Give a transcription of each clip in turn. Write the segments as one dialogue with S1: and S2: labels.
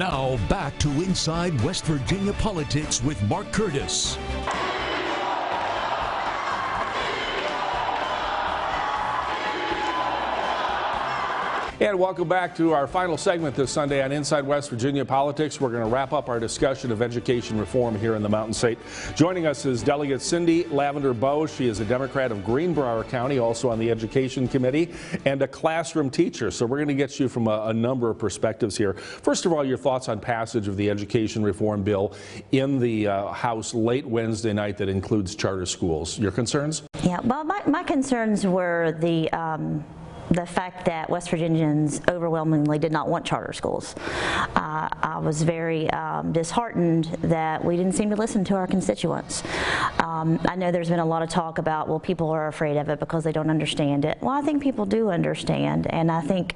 S1: Now back to Inside West Virginia Politics with Mark Curtis.
S2: And welcome back to our final segment this Sunday on Inside West Virginia Politics. We're going to wrap up our discussion of education reform here in the Mountain State. Joining us is Delegate Cindy Lavender-Bowe. She is a Democrat of Greenbrier County, also on the Education Committee, and a classroom teacher. So we're going to get you from a number of perspectives here. First of all, your thoughts on passage of the education reform bill in the House late Wednesday night that includes charter schools. Your concerns?
S3: Yeah, well, my concerns were the fact that West Virginians overwhelmingly did not want charter schools. I was very disheartened that we didn't seem to listen to our constituents. I know there's been a lot of talk about, well, people are afraid of it because they don't understand it. Well, I think people do understand, and I think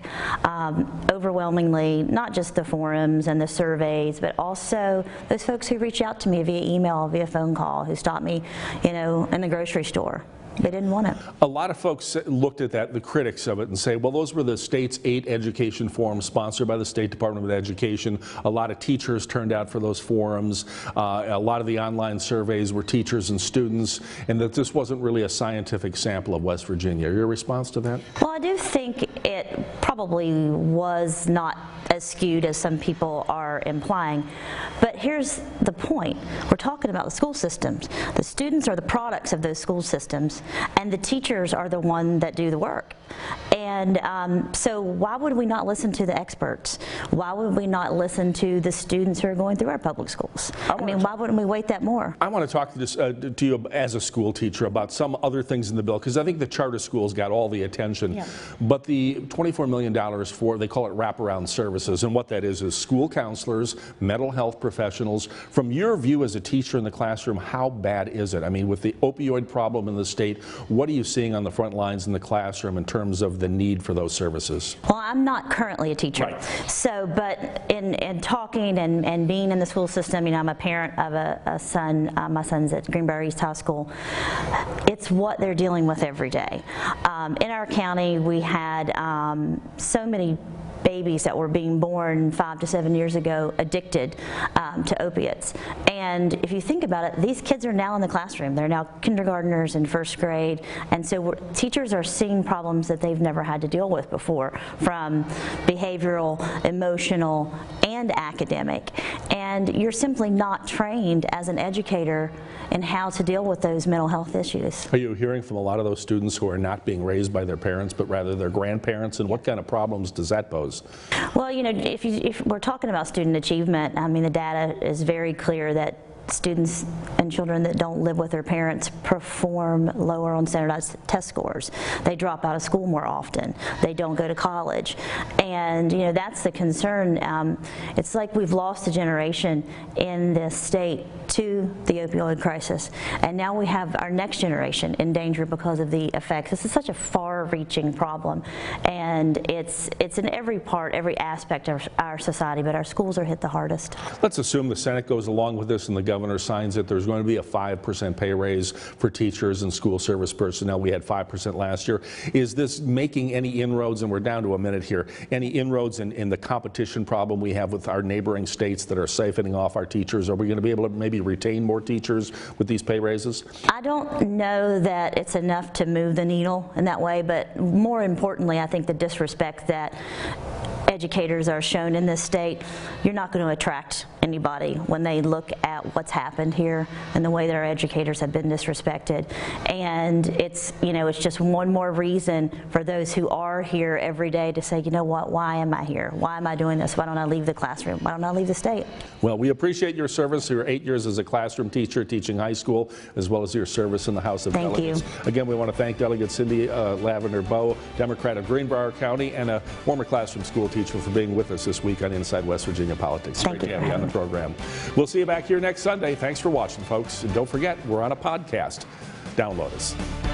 S3: overwhelmingly, not just the forums and the surveys, but also those folks who reach out to me via email, via phone call, who stop me, in the grocery store. They didn't want it.
S2: A lot of folks looked at that, the critics of it, and say, well, those were the state's 8 education forums sponsored by the State Department of Education. A lot of teachers turned out for those forums. A lot of the online surveys were teachers and students, and that this wasn't really a scientific sample of West Virginia. Your response to that?
S3: Well, I do think it probably was not as skewed as some people are implying. But here's the point. We're talking about the school systems. The students are the products of those school systems, and the teachers are the one that do the work. And so why would we not listen to the experts? Why would we not listen to the students who are going through our public schools? I mean, why wouldn't we wait that more?
S2: I want to talk to you as a school teacher about some other things in the bill, because I think the charter schools got all the attention. Yeah. But the $24 million for, they call it Wraparound Services, and what that is school counselors, mental health professionals. From your view as a teacher in the classroom, how bad is it? I mean, with the opioid problem in the state, what are you seeing on the front lines in the classroom in terms of the need for those services?
S3: Well, I'm not currently a teacher.
S2: Right.
S3: So, but in talking and being in the school system, I'm a parent of a son. My son's at Greenbrier East High School. It's what they're dealing with every day. In our county, we had so many babies that were being born 5 to 7 years ago addicted to opiates. And if you think about it, these kids are now in the classroom. They're now kindergartners in first grade. And so teachers are seeing problems that they've never had to deal with before, from behavioral, emotional, and academic. And you're simply not trained as an educator in how to deal with those mental health issues.
S2: Are you hearing from a lot of those students who are not being raised by their parents, but rather their grandparents? And what kind of problems does that pose?
S3: Well, if we're talking about student achievement, I mean, the data is very clear that students and children that don't live with their parents perform lower on standardized test scores. They drop out of school more often. They don't go to college. And that's the concern. It's like we've lost a generation in this state to the opioid crisis. And now we have our next generation in danger because of the effects. This is such a far-reaching problem. And it's in every part, every aspect of our society, but our schools are hit the hardest.
S2: Let's assume the Senate goes along with this and the governor signs it. There's going to be a 5% pay raise for teachers and school service personnel. We had 5% last year. Is this making any inroads, and we're down to a minute here, any inroads in the competition problem we have with our neighboring states that are siphoning off our teachers? Are we going to be able to maybe retain more teachers with these pay raises?
S3: I don't know that it's enough to move the needle in that way, but more importantly, I think the disrespect that educators are shown in this state, you're not going to attract anybody when they look at what's happened here and the way that our educators have been disrespected. And it's just one more reason for those who are here every day to say, you know what, why am I here? Why am I doing this? Why don't I leave the classroom? Why don't I leave the state?
S2: Well, we appreciate your service, your 8 years as a classroom teacher teaching high school, as well as your service in the House of Delegates.
S3: Thank you.
S2: Again, we want to thank Delegate Cindy Lavender-Bowe, Democrat of Greenbrier County, and a former classroom school teacher, for being with us this week on Inside West Virginia Politics.
S3: Thank
S2: Great
S3: you
S2: to have you on the program. We'll see you back here next Sunday. Thanks for watching, folks. And don't forget, we're on a podcast. Download us.